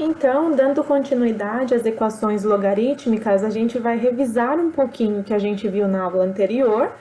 Então, dando continuidade às equações logarítmicas, a gente vai revisar um pouquinho o que a gente viu na aula anterior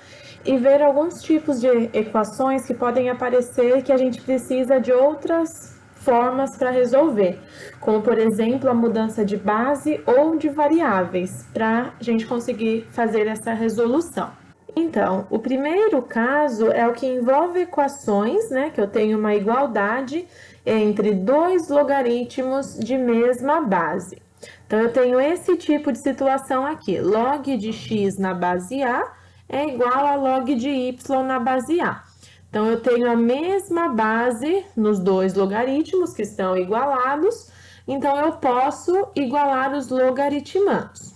e ver alguns tipos de equações que podem aparecer que a gente precisa de outras formas para resolver, como por exemplo a mudança de base ou de variáveis, para a gente conseguir fazer essa resolução. Então, o primeiro caso é o que envolve equações, né, que eu tenho uma igualdade entre dois logaritmos de mesma base. Então, eu tenho esse tipo de situação aqui, log de x na base A é igual a log de y na base A. Então, eu tenho a mesma base nos dois logaritmos que estão igualados, então eu posso igualar os logaritmandos.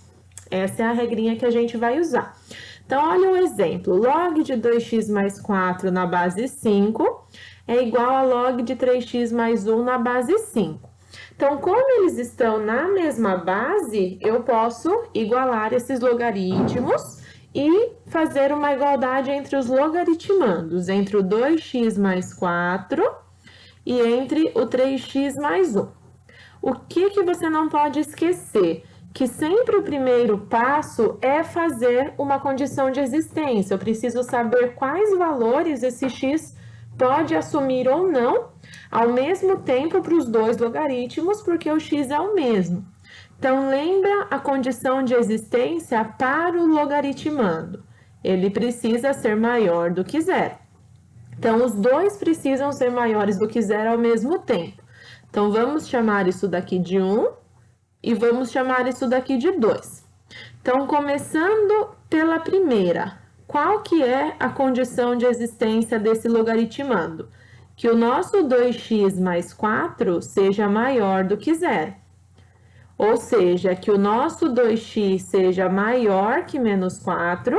Essa é a regrinha que a gente vai usar. Então, olha o exemplo, log de 2x mais 4 na base 5 é igual a log de 3x mais 1 na base 5. Então, como eles estão na mesma base, eu posso igualar esses logaritmos e fazer uma igualdade entre os logaritmandos, entre o 2x mais 4 e entre o 3x mais 1. O que você não pode esquecer? Que sempre o primeiro passo é fazer uma condição de existência. Eu preciso saber quais valores esse x pode assumir ou não, ao mesmo tempo para os dois logaritmos, porque o x é o mesmo. Então, lembra a condição de existência para o logaritmando. Ele precisa ser maior do que zero. Então, os dois precisam ser maiores do que zero ao mesmo tempo. Então, vamos chamar isso daqui de 1 e vamos chamar isso daqui de 2. Então, começando pela primeira, qual que é a condição de existência desse logaritmando? Que o nosso 2x mais 4 seja maior do que zero. Ou seja, que o nosso 2x seja maior que menos 4,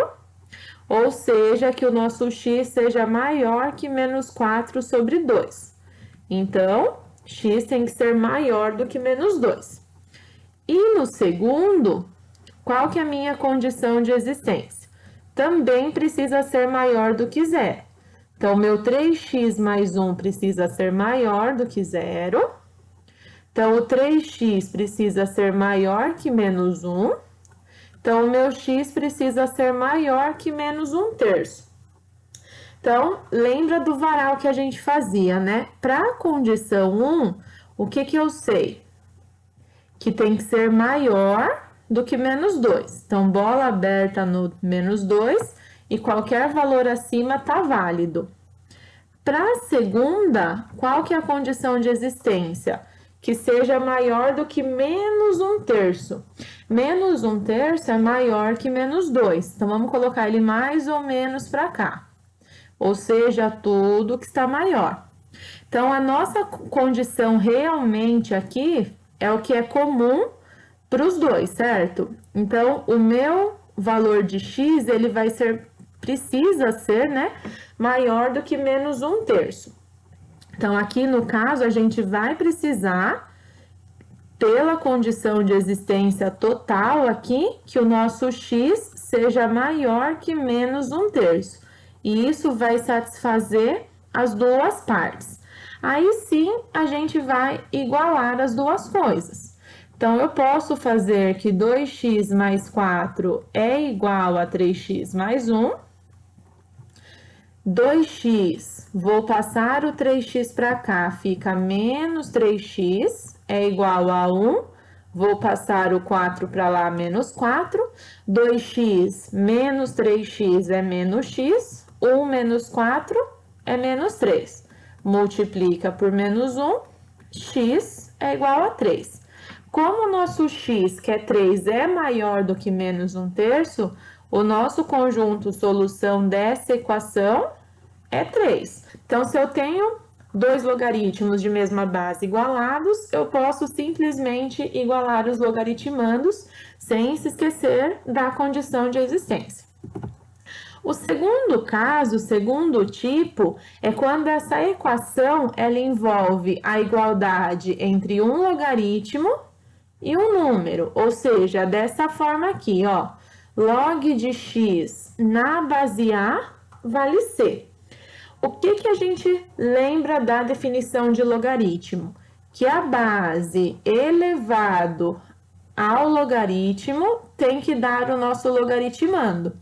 ou seja, que o nosso x seja maior que menos 4 sobre 2. Então, x tem que ser maior do que menos 2. E no segundo, qual que é a minha condição de existência? Também precisa ser maior do que zero. Então, meu 3x mais 1 precisa ser maior do que zero. Então, o 3x precisa ser maior que menos 1. Então, o meu x precisa ser maior que menos 1/3. Então, lembra do varal que a gente fazia, né? Para a condição 1, o que eu sei? Que tem que ser maior do que menos 2. Então, bola aberta no menos 2 e qualquer valor acima tá válido. Para a segunda, qual que é a condição de existência? Que seja maior do que menos 1/3. Menos 1/3 é maior que menos 2. Então, vamos colocar ele mais ou menos para cá. Ou seja, tudo que está maior. Então, a nossa condição realmente aqui é o que é comum para os dois, certo? Então, o meu valor de x, ele vai ser, precisa ser, né, maior do que menos 1/3. Então, aqui no caso, a gente vai precisar, pela condição de existência total aqui, que o nosso x seja maior que menos 1/3. E isso vai satisfazer as duas partes. Aí sim, a gente vai igualar as duas coisas. Então, eu posso fazer que 2x mais 4 é igual a 3x mais 1. 2x, vou passar o 3x para cá, fica menos 3x, é igual a 1. Vou passar o 4 para lá, menos 4. 2x menos 3x é menos x. 1 menos 4 é menos 3. Multiplica por menos 1, x é igual a 3. Como o nosso x, que é 3, é maior do que menos 1/3, o nosso conjunto solução dessa equação é 3. Então, se eu tenho dois logaritmos de mesma base igualados, eu posso simplesmente igualar os logaritmandos sem se esquecer da condição de existência. O segundo caso, o segundo tipo, é quando essa equação ela envolve a igualdade entre um logaritmo e um número, ou seja, dessa forma aqui, ó, log de x na base A vale C. O que a gente lembra da definição de logaritmo? que a base elevado ao logaritmo tem que dar o nosso logaritmando.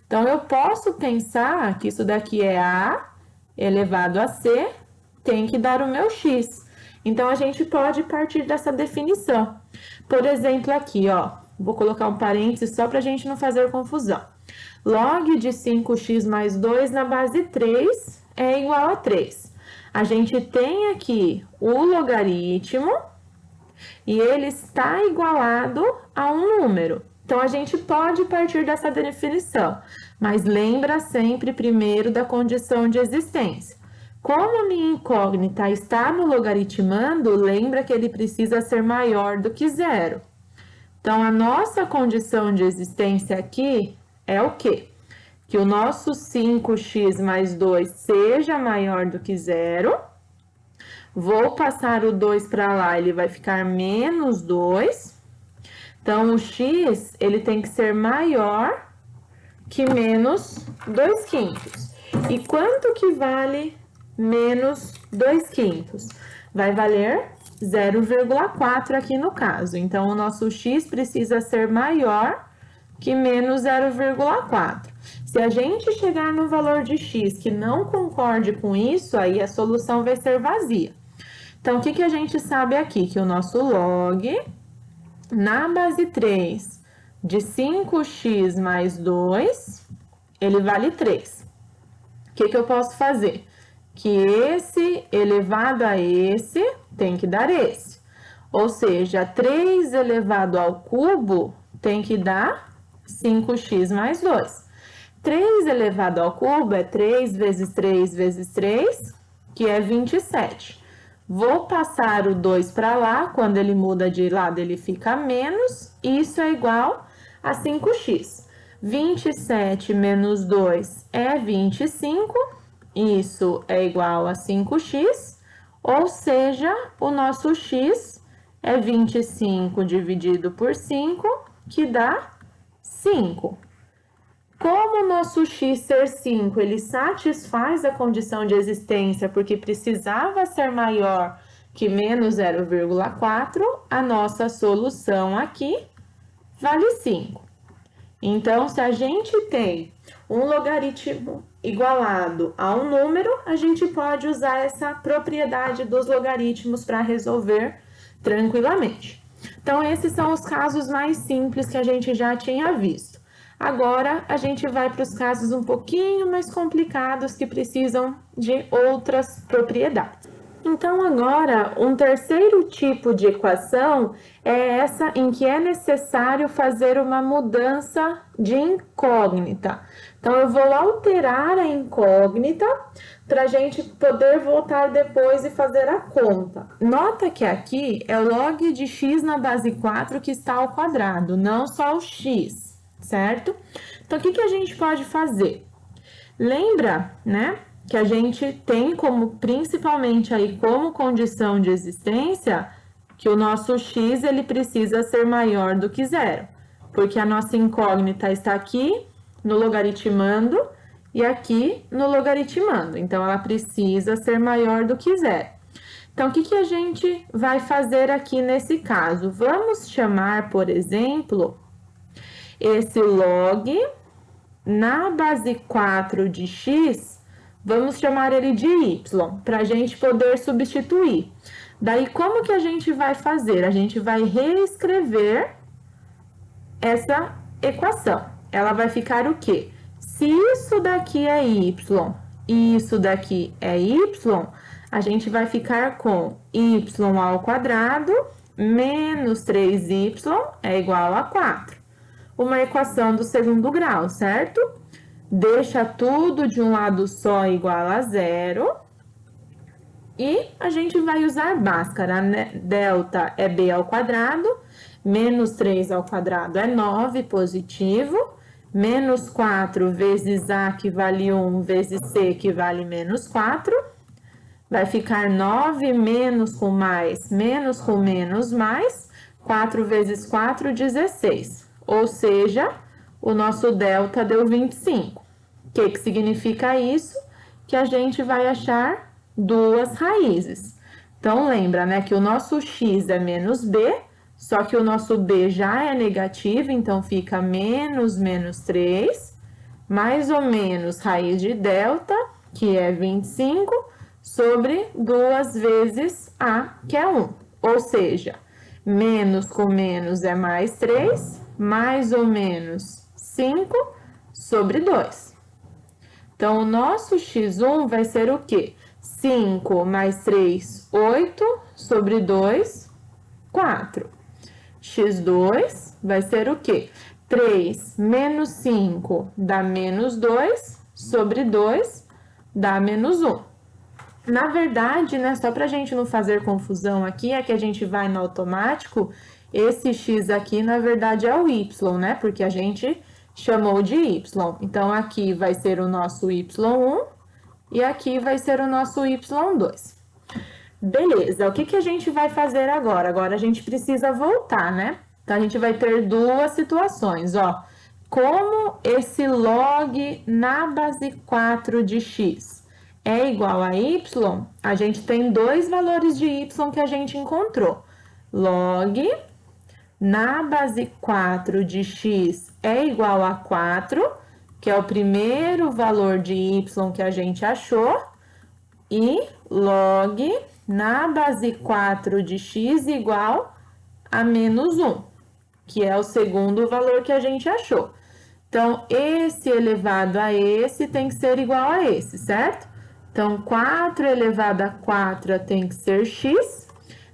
Então, eu posso pensar que isso daqui é A elevado a C, tem que dar o meu x. Então, a gente pode partir dessa definição. Por exemplo, aqui, ó, vou colocar um parênteses só para a gente não fazer confusão. Log de 5x mais 2 na base 3 é igual a 3. A gente tem aqui o logaritmo e ele está igualado a um número. Então, a gente pode partir dessa definição, mas lembra sempre primeiro da condição de existência. Como a minha incógnita está no logaritmando, lembra que ele precisa ser maior do que zero. Então, a nossa condição de existência aqui é o quê? Que o nosso 5x mais 2 seja maior do que zero. Vou passar o 2 para lá, ele vai ficar menos 2. Então, o x, ele tem que ser maior que menos 2/5. E quanto que vale menos 2/5? Vai valer 0,4 aqui no caso. Então, o nosso x precisa ser maior que menos 0,4. Se a gente chegar no valor de x que não concorde com isso, aí a solução vai ser vazia. Então, o que a gente sabe aqui? Que o nosso log na base 3 de 5x mais 2, ele vale 3. O que eu posso fazer? Que esse elevado a esse tem que dar esse. Ou seja, 3 elevado ao cubo tem que dar 5x mais 2. 3 elevado ao cubo é 3 vezes 3 vezes 3, que é 27. Vou passar o 2 para lá, quando ele muda de lado ele fica menos, isso é igual a 5x. 27 menos 2 é 25, isso é igual a 5x, ou seja, o nosso x é 25 dividido por 5, que dá 5. Como o nosso x ser 5, ele satisfaz a condição de existência porque precisava ser maior que menos 0,4, a nossa solução aqui vale 5. Então, se a gente tem um logaritmo igualado a um número, a gente pode usar essa propriedade dos logaritmos para resolver tranquilamente. Então, esses são os casos mais simples que a gente já tinha visto. Agora, a gente vai para os casos um pouquinho mais complicados que precisam de outras propriedades. Então, agora, um terceiro tipo de equação é essa em que é necessário fazer uma mudança de incógnita. Então, eu vou alterar a incógnita para a gente poder voltar depois e fazer a conta. Nota que aqui é o log de x na base 4 que está ao quadrado, não só o x. Certo? Então, o que a gente pode fazer? Lembra, né, que a gente tem como, principalmente aí, como condição de existência, que o nosso x, ele precisa ser maior do que zero. Porque a nossa incógnita está aqui no logaritmando e aqui no logaritmando. Então, ela precisa ser maior do que zero. Então, o que a gente vai fazer aqui nesse caso? Vamos chamar, por exemplo, esse log na base 4 de x, vamos chamar ele de y, para a gente poder substituir. Daí, como que a gente vai fazer? A gente vai reescrever essa equação. Ela vai ficar o quê? Se isso daqui é y e isso daqui é y, a gente vai ficar com y ao quadrado menos 3y é igual a 4. Uma equação do segundo grau, certo? Deixa tudo de um lado só igual a zero. E a gente vai usar Bhaskara, né? Delta é b ao quadrado, menos 3 ao quadrado é 9, positivo. Menos 4 vezes a, que vale 1, vezes c, que vale menos 4. Vai ficar 9 menos com menos mais. 4 vezes 4, 16. Ou seja, o nosso delta deu 25. O que significa isso? Que a gente vai achar duas raízes. Então, lembra, né, que o nosso x é menos b, só que o nosso b já é negativo, então fica menos 3, mais ou menos raiz de delta, que é 25, sobre 2 vezes a, que é 1. Ou seja, menos com menos é mais 3, mais ou menos 5 sobre 2. Então, o nosso x1 vai ser o quê? 5 mais 3, 8, sobre 2, 4. x2 vai ser o quê? 3 menos 5 dá menos 2, sobre 2 dá menos 1. Na verdade, né, só para a gente não fazer confusão aqui, é que a gente vai no automático, esse x aqui, na verdade, é o y, né? Porque a gente chamou de y. Então, aqui vai ser o nosso y1 e aqui vai ser o nosso y2. Beleza, o que que a gente vai fazer agora? Agora a gente precisa voltar, né? Então, a gente vai ter duas situações, ó. Como esse log na base 4 de x é igual a y, a gente tem dois valores de y que a gente encontrou. Log na base 4 de x é igual a 4, que é o primeiro valor de y que a gente achou, e log na base 4 de x igual a menos 1, que é o segundo valor que a gente achou. Então, esse elevado a esse tem que ser igual a esse, certo? Então, 4 elevado a 4 tem que ser x.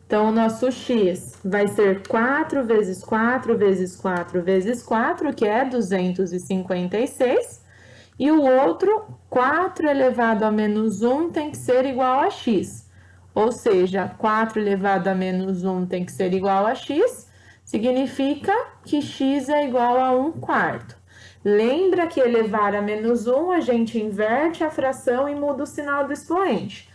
Então, o nosso x vai ser 4 vezes 4 vezes 4 vezes 4, que é 256. E o outro, 4 elevado a menos 1 tem que ser igual a x. Ou seja, 4 elevado a menos 1 tem que ser igual a x, significa que x é igual a 1 quarto. Lembra que elevar a menos 1, a gente inverte a fração e muda o sinal do expoente.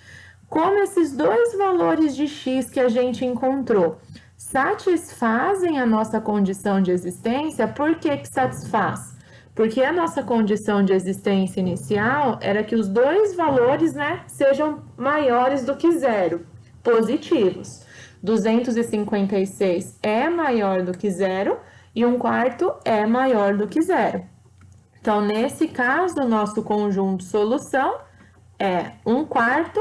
Como esses dois valores de x que a gente encontrou satisfazem a nossa condição de existência, por que que satisfaz? Porque a nossa condição de existência inicial era que os dois valores, né, sejam maiores do que zero, positivos. 256 é maior do que zero e 1 quarto é maior do que zero. Então, nesse caso, o nosso conjunto solução é 1 quarto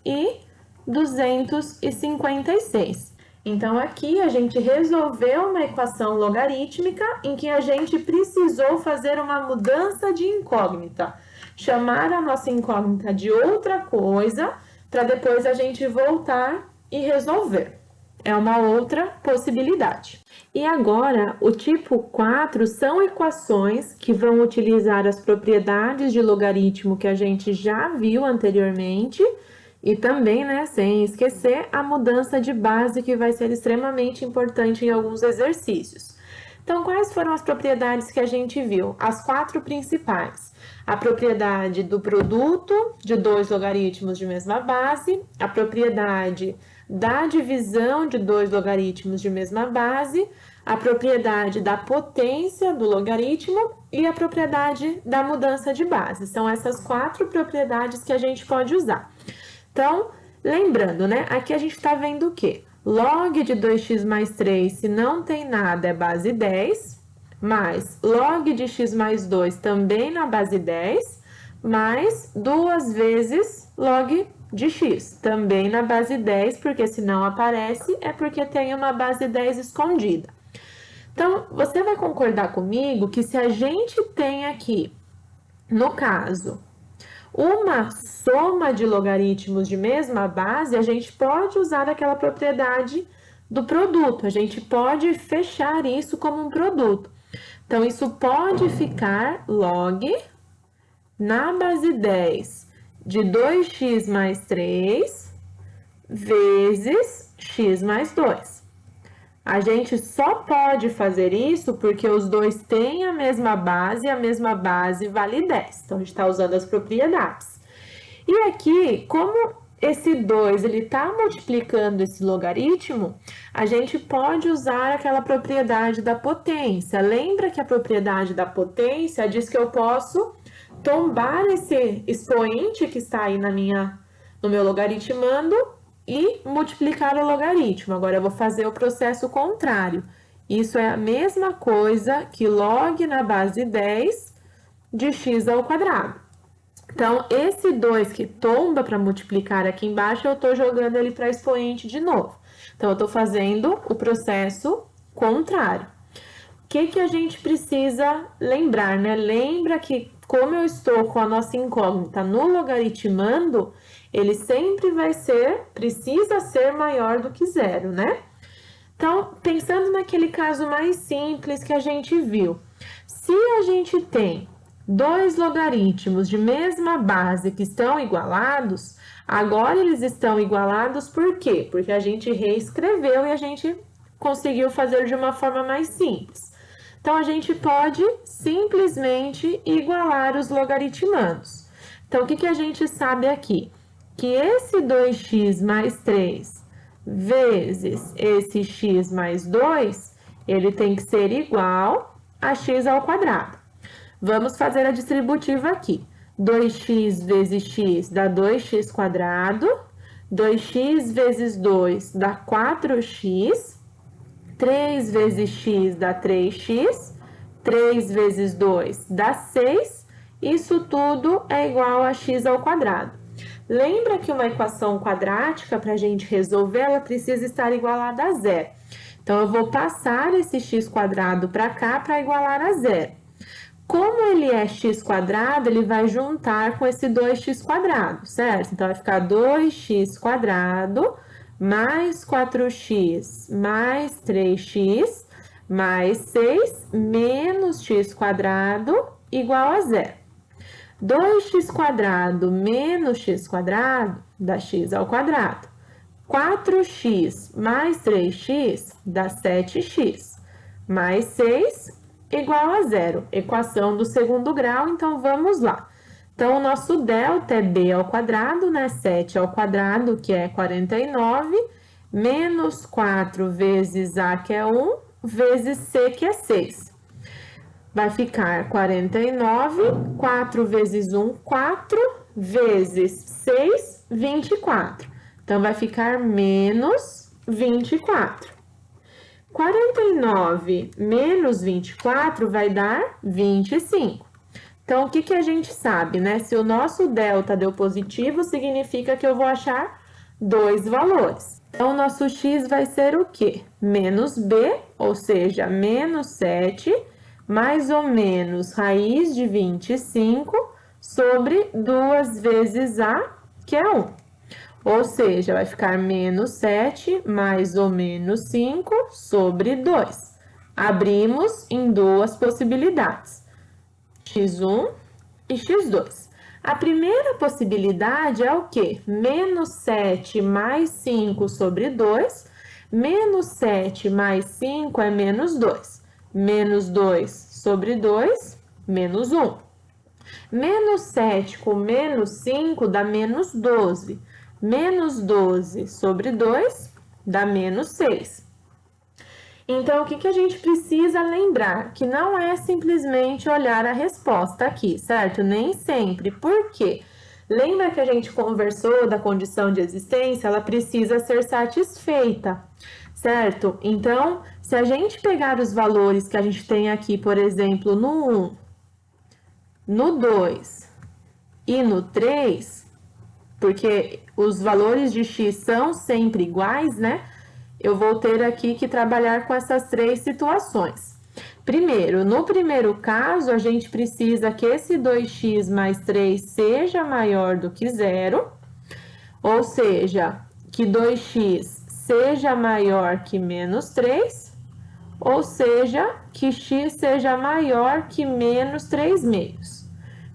e 256. Então, aqui a gente resolveu uma equação logarítmica em que a gente precisou fazer uma mudança de incógnita, chamar a nossa incógnita de outra coisa, para depois a gente voltar e resolver. É uma outra possibilidade. E agora, o tipo 4 são equações que vão utilizar as propriedades de logaritmo que a gente já viu anteriormente, e também, né, sem esquecer, a mudança de base que vai ser extremamente importante em alguns exercícios. Então, quais foram as propriedades que a gente viu? As 4 principais. A propriedade do produto de dois logaritmos de mesma base, a propriedade da divisão de dois logaritmos de mesma base, a propriedade da potência do logaritmo e a propriedade da mudança de base. São essas 4 propriedades que a gente pode usar. Então, lembrando, né? Aqui a gente está vendo o quê? Log de 2x mais 3, se não tem nada, é base 10, mais log de x mais 2 também na base 10, mais 2 vezes log de x, também na base 10, porque se não aparece, é porque tem uma base 10 escondida. Então, você vai concordar comigo que se a gente tem aqui, no caso, uma soma de logaritmos de mesma base, a gente pode usar aquela propriedade do produto, a gente pode fechar isso como um produto. Então, isso pode ficar log na base 10 de 2x mais 3 vezes x mais 2. A gente só pode fazer isso porque os dois têm a mesma base e a mesma base vale 10. Então, a gente está usando as propriedades. E aqui, como esse 2 ele está multiplicando esse logaritmo, a gente pode usar aquela propriedade da potência. Lembra que a propriedade da potência diz que eu posso tombar esse expoente que está aí no meu logaritmando e multiplicar o logaritmo. Agora, eu vou fazer o processo contrário. Isso é a mesma coisa que log na base 10 de x ao quadrado. Então, esse 2 que tomba para multiplicar aqui embaixo, eu estou jogando ele para expoente de novo. Então, eu estou fazendo o processo contrário. O que a gente precisa lembrar, né? Lembra que, como eu estou com a nossa incógnita no logaritmando, ele sempre precisa ser maior do que zero, né? Então, pensando naquele caso mais simples que a gente viu, se a gente tem dois logaritmos de mesma base que estão igualados, agora eles estão igualados por quê? Porque a gente reescreveu e a gente conseguiu fazer de uma forma mais simples. Então, a gente pode simplesmente igualar os logaritmandos. Então, o que a gente sabe aqui? Que esse 2x mais 3 vezes esse x mais 2, ele tem que ser igual a x ao quadrado. Vamos fazer a distributiva aqui. 2x vezes x dá 2x quadrado, 2x vezes 2 dá 4x, 3 vezes x dá 3x, 3 vezes 2 dá 6, isso tudo é igual a x ao quadrado. Lembra que uma equação quadrática, para a gente resolver, ela precisa estar igualada a zero. Então, eu vou passar esse x quadrado para cá para igualar a zero. Como ele é x quadrado, ele vai juntar com esse 2x quadrado, certo? Então, vai ficar 2x quadrado mais 4x mais 3x mais 6 menos x quadrado igual a zero. 2x quadrado menos x quadrado dá x ao quadrado. 4x mais 3x dá 7x. Mais 6 igual a zero. Equação do segundo grau, então vamos lá. Então, o nosso delta é b ao quadrado, né? 7 ao quadrado, que é 49, menos 4 vezes a, que é 1, vezes c, que é 6. Vai ficar 49, 4 vezes 1, 4, vezes 6, 24. Então, vai ficar menos 24. 49 menos 24 vai dar 25. Então, o que a gente sabe, né? Se o nosso delta deu positivo, significa que eu vou achar dois valores. Então, o nosso x vai ser o quê? Menos b, ou seja, menos 7, mais ou menos raiz de 25 sobre 2 vezes a, que é 1. Ou seja, vai ficar menos 7 mais ou menos 5 sobre 2. Abrimos em duas possibilidades, x1 e x2. A primeira possibilidade é o quê? Menos 7 mais 5 sobre 2. Menos 7 mais 5 é menos 2. Menos 2 sobre 2, menos 1. Menos 7 com menos 5 dá menos 12. Menos 12 sobre 2 dá menos 6. Então, o que a gente precisa lembrar? Que não é simplesmente olhar a resposta aqui, certo? Nem sempre. Por quê? Lembra que a gente conversou da condição de existência? Ela precisa ser satisfeita, certo? Então, se a gente pegar os valores que a gente tem aqui, por exemplo, no 1, no 2 e no 3, porque os valores de x são sempre iguais, né? Eu vou ter aqui que trabalhar com essas três situações. Primeiro, no primeiro caso, a gente precisa que esse 2x mais 3 seja maior do que zero, ou seja, que 2x seja maior que menos 3, ou seja, que x seja maior que menos 3 meios.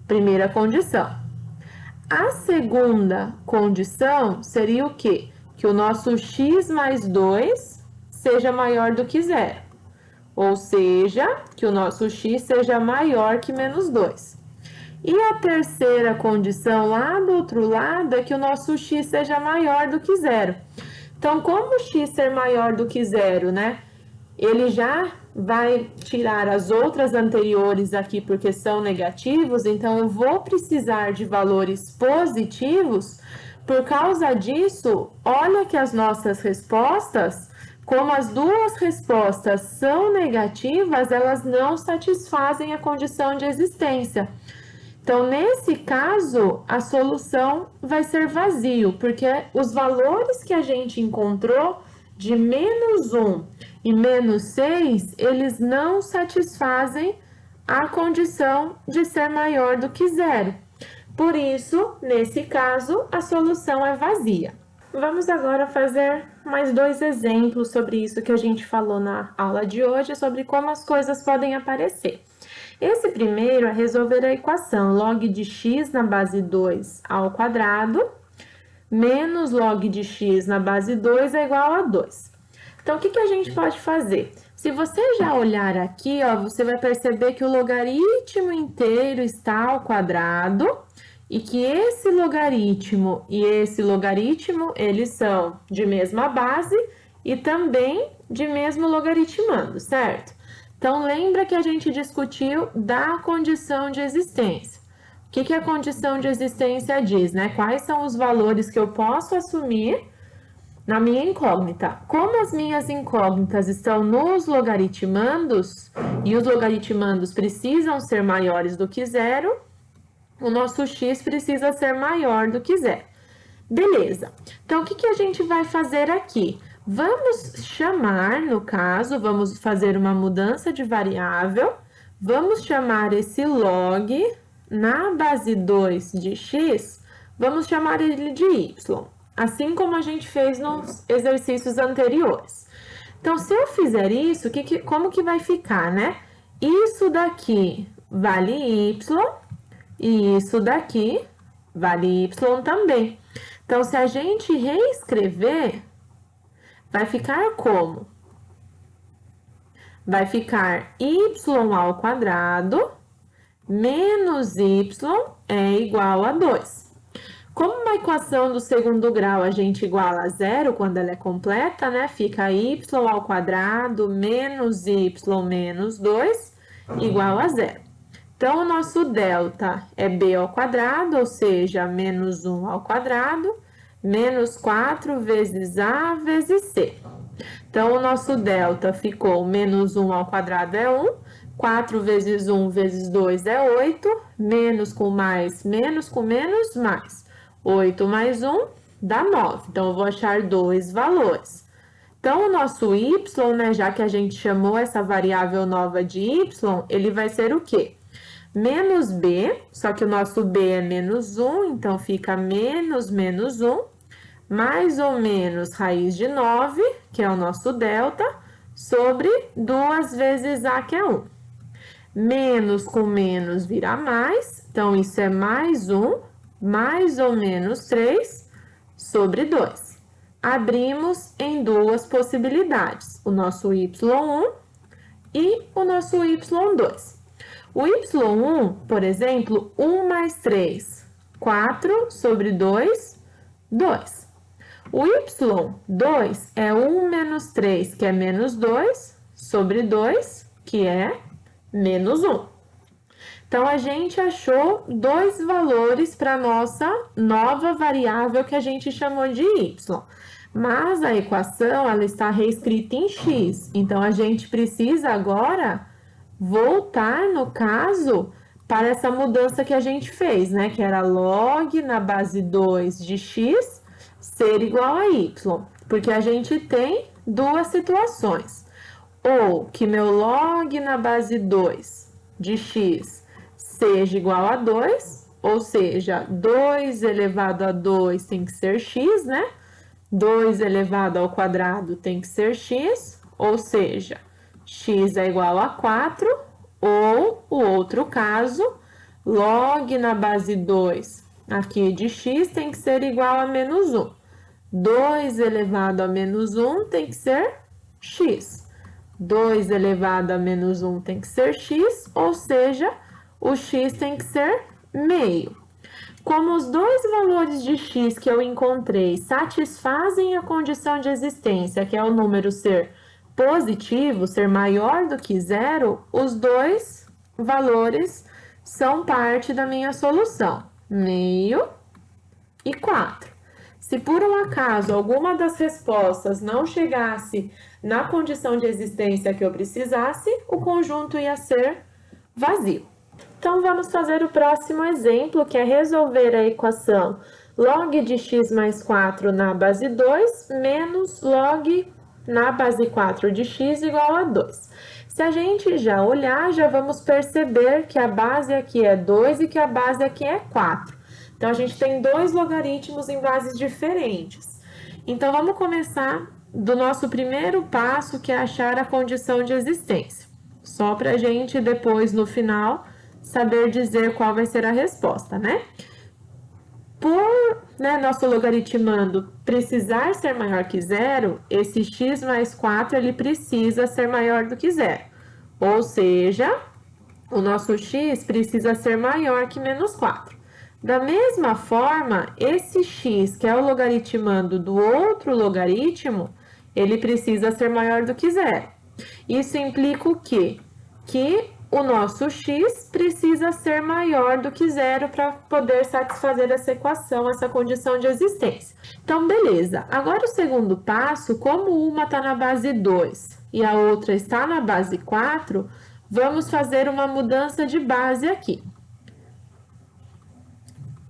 Primeira condição. A segunda condição seria o quê? Que o nosso x mais 2 seja maior do que zero. Ou seja, que o nosso x seja maior que menos 2. E a terceira condição lá do outro lado é que o nosso x seja maior do que zero. Então, como o x ser maior do que zero, né? Ele já vai tirar as outras anteriores aqui porque são negativos, então eu vou precisar de valores positivos Por causa disso, olha que as nossas respostas, como as duas respostas são negativas, elas não satisfazem a condição de existência. Então, nesse caso, a solução vai ser vazio, porque os valores que a gente encontrou de -1 e -6, eles não satisfazem a condição de ser maior do que zero. Por isso, nesse caso, a solução é vazia. Vamos agora fazer mais 2 exemplos sobre isso que a gente falou na aula de hoje, sobre como as coisas podem aparecer. Esse primeiro é resolver a equação log de x na base 2 ao quadrado menos log de x na base 2 é igual a 2. Então, o que a gente pode fazer? Se você já olhar aqui, ó, você vai perceber que o logaritmo inteiro está ao quadrado e que esse logaritmo e esse logaritmo, eles são de mesma base e também de mesmo logaritmando, certo? Então, lembra que a gente discutiu da condição de existência. O que a condição de existência diz, né? Quais são os valores que eu posso assumir na minha incógnita? Como as minhas incógnitas estão nos logaritmandos, e os logaritmandos precisam ser maiores do que zero, o nosso x precisa ser maior do que zero. Beleza. Então, o que a gente vai fazer aqui? Vamos chamar, no caso, vamos fazer uma mudança de variável, vamos chamar esse log na base 2 de x, vamos chamar ele de y, assim como a gente fez nos exercícios anteriores. Então, se eu fizer isso, como que vai ficar, né? Isso daqui vale y, e isso daqui vale y também. Então, se a gente reescrever, vai ficar como? Vai ficar y ao quadrado menos y é igual a 2. Como uma equação do segundo grau a gente iguala a zero quando ela é completa, né? Fica y ao quadrado menos y menos 2 igual a zero. Então, o nosso delta é b ao quadrado, ou seja, menos 1 ao quadrado, menos 4 vezes a vezes c. Então, o nosso delta ficou menos 1 ao quadrado é 1, 4 vezes 1 vezes 2 é 8, menos com mais, mais. 8 mais 1 dá 9. Então, eu vou achar dois valores. Então, o nosso y, né, já que a gente chamou essa variável nova de y, ele vai ser o quê? Menos b, só que o nosso b é menos 1, então fica menos 1, mais ou menos raiz de 9, que é o nosso delta, sobre 2 vezes a, que é 1. Menos com menos vira mais, então isso é mais 1, mais ou menos 3, sobre 2. Abrimos em duas possibilidades, o nosso y1 e o nosso y2. O y1, por exemplo, 1 mais 3, 4 sobre 2, 2. O y2 é 1 menos 3, que é menos 2, sobre 2, que é menos 1. Então, a gente achou dois valores para a nossa nova variável que a gente chamou de y. Mas a equação, ela está reescrita em x. Então, a gente precisa agora voltar, no caso, para essa mudança que a gente fez, né? Que era log na base 2 de x ser igual a y. Porque a gente tem duas situações. Ou que meu log na base 2 de x seja igual a 2, ou seja, 2 elevado a 2 tem que ser x, né? 2 elevado ao quadrado tem que ser x, ou seja, x é igual a 4, ou o outro caso, log na base 2 aqui de x tem que ser igual a menos 1. 2 elevado a menos 1 tem que ser x. 2 elevado a menos 1 tem que ser x, ou seja, o x tem que ser meio. Como os dois valores de x que eu encontrei satisfazem a condição de existência, que é o número ser positivo, ser maior do que zero, os dois valores são parte da minha solução, meio e 4. Se por um acaso alguma das respostas não chegasse na condição de existência que eu precisasse, o conjunto ia ser vazio. Então, vamos fazer o próximo exemplo, que é resolver a equação log de x mais 4 na base 2 menos log na base 4 de x igual a 2. Se a gente já olhar, já vamos perceber que a base aqui é 2 e que a base aqui é 4. Então, a gente tem dois logaritmos em bases diferentes. Então, vamos começar do nosso primeiro passo, que é achar a condição de existência. Só para a gente depois, no final, saber dizer qual vai ser a resposta, né? Por nosso logaritmando precisar ser maior que zero, esse x mais 4 ele precisa ser maior do que zero. Ou seja, o nosso x precisa ser maior que menos 4. Da mesma forma, esse x, que é o logaritmando do outro logaritmo, ele precisa ser maior do que zero. Isso implica o quê? Que o nosso x precisa ser maior do que zero para poder satisfazer essa equação, essa condição de existência. Então, beleza. Agora, o segundo passo, como uma está na base 2 e a outra está na base 4, vamos fazer uma mudança de base aqui.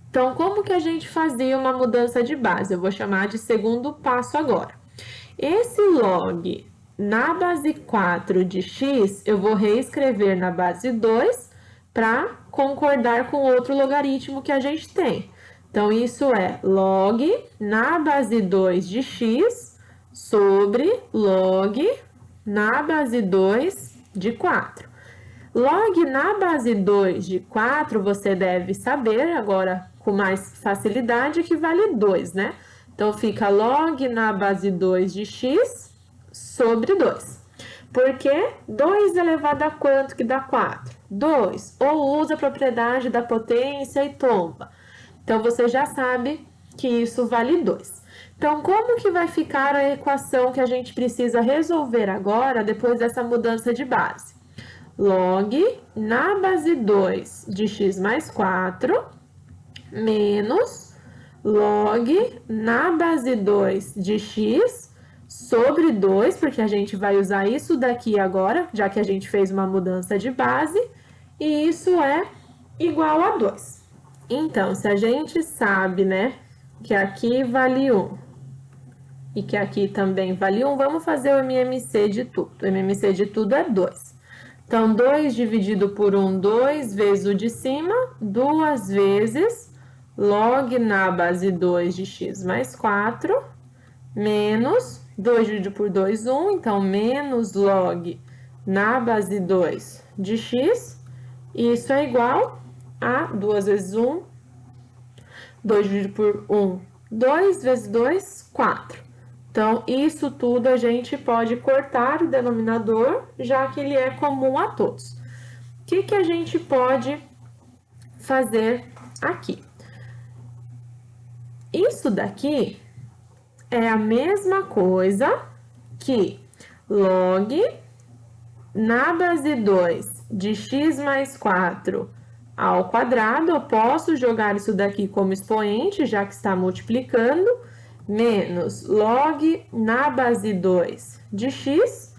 Então, como que a gente fazia uma mudança de base? Eu vou chamar de segundo passo agora. Esse log na base 4 de x, eu vou reescrever na base 2 para concordar com outro logaritmo que a gente tem. Então, isso é log na base 2 de x sobre log na base 2 de 4. Log na base 2 de 4, você deve saber agora com mais facilidade que vale 2, né? Então, fica log na base 2 de x sobre 2. Porque 2 elevado a quanto que dá 4? 2. Ou usa a propriedade da potência e tomba. Então, você já sabe que isso vale 2. Então, como que vai ficar a equação que a gente precisa resolver agora, depois dessa mudança de base? Log na base 2 de x mais 4 menos log na base 2 de x sobre 2, porque a gente vai usar isso daqui agora, já que a gente fez uma mudança de base, e isso é igual a 2. Então, se a gente sabe, né, que aqui vale 1 e que aqui também vale 1, vamos fazer o MMC de tudo. O MMC de tudo é 2. Então, 2 dividido por 1, 2 vezes o de cima, 2 vezes log na base 2 de x mais 4, menos 2 dividido por 2, 1, então menos log na base 2 de x, e isso é igual a 2 vezes 1, 2 dividido por 1, 2 vezes 2, 4. Então, isso tudo a gente pode cortar o denominador, já que ele é comum a todos. O que a gente pode fazer aqui? Isso daqui é a mesma coisa que log na base 2 de x mais 4 ao quadrado. Eu posso jogar isso daqui como expoente, já que está multiplicando, menos log na base 2 de x,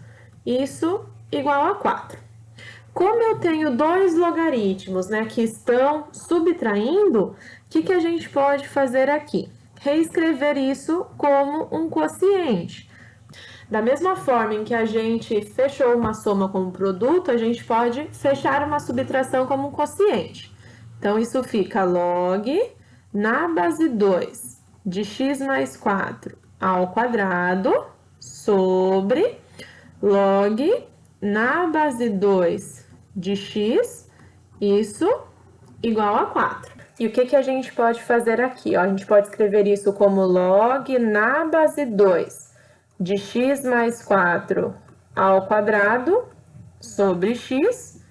isso igual a 4. Como eu tenho dois logaritmos, né, que estão subtraindo, o que a gente pode fazer aqui? Reescrever isso como um quociente. Da mesma forma em que a gente fechou uma soma como produto, a gente pode fechar uma subtração como um quociente. Então, isso fica log na base 2 de x mais 4 ao quadrado sobre log na base 2 de x, isso igual a 4. E o que a gente pode fazer aqui? Ó, a gente pode escrever isso como log na base 2 de x mais 4 ao quadrado sobre x,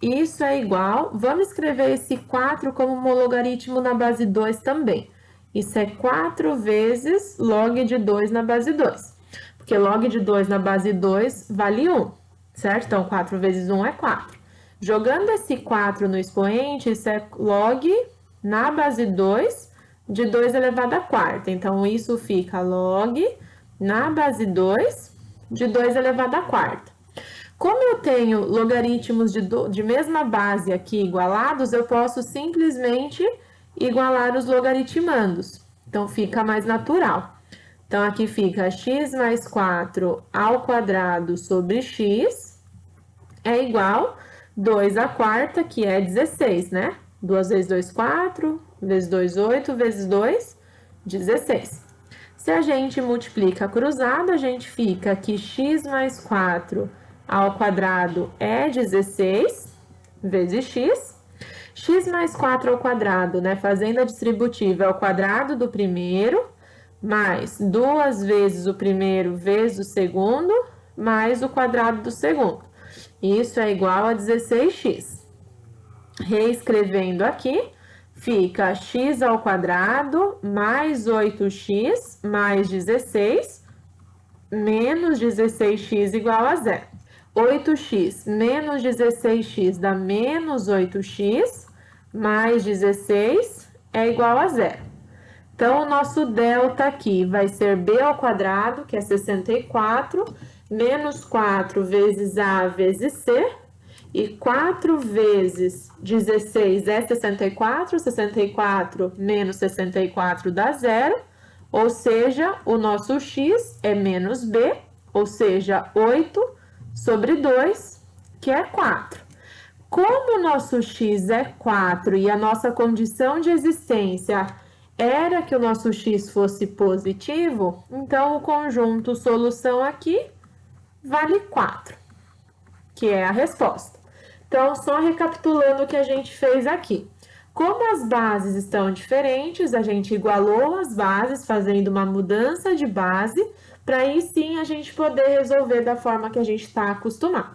isso é igual, vamos escrever esse 4 como um logaritmo na base 2 também. Isso é 4 vezes log de 2 na base 2, porque log de 2 na base 2 vale 1, certo? Então, 4 vezes 1 é 4. Jogando esse 4 no expoente, isso é log na base 2 de 2 elevado à quarta. Então, isso fica log na base 2 de 2 elevado à quarta. Como eu tenho logaritmos de mesma base aqui igualados, eu posso simplesmente igualar os logaritmandos. Então, fica mais natural. Então, aqui fica x mais 4 ao quadrado sobre x é igual 2 à quarta, que é 16, né? 2 vezes 2, 4, vezes 2, 8, vezes 2, 16. Se a gente multiplica cruzado, a gente fica que x mais 4 ao quadrado é 16, vezes x. X mais 4 ao quadrado, né? Fazendo a distributiva, é o quadrado do primeiro, mais 2 vezes o primeiro vezes o segundo, mais o quadrado do segundo. Isso é igual a 16x. Reescrevendo aqui, fica x ao quadrado mais 8x mais 16 menos 16x igual a zero. 8x menos 16x dá menos 8x, mais 16 é igual a zero. Então, o nosso delta aqui vai ser b ao quadrado, que é 64, menos 4 vezes a vezes c, e 4 vezes 16 é 64, 64 menos 64 dá zero, ou seja, o nosso x é menos b, ou seja, 8 sobre 2, que é 4. Como o nosso x é 4 e a nossa condição de existência era que o nosso x fosse positivo, então o conjunto solução aqui vale 4, que é a resposta. Então, só recapitulando o que a gente fez aqui. Como as bases estão diferentes, a gente igualou as bases fazendo uma mudança de base, para aí sim a gente poder resolver da forma que a gente está acostumado.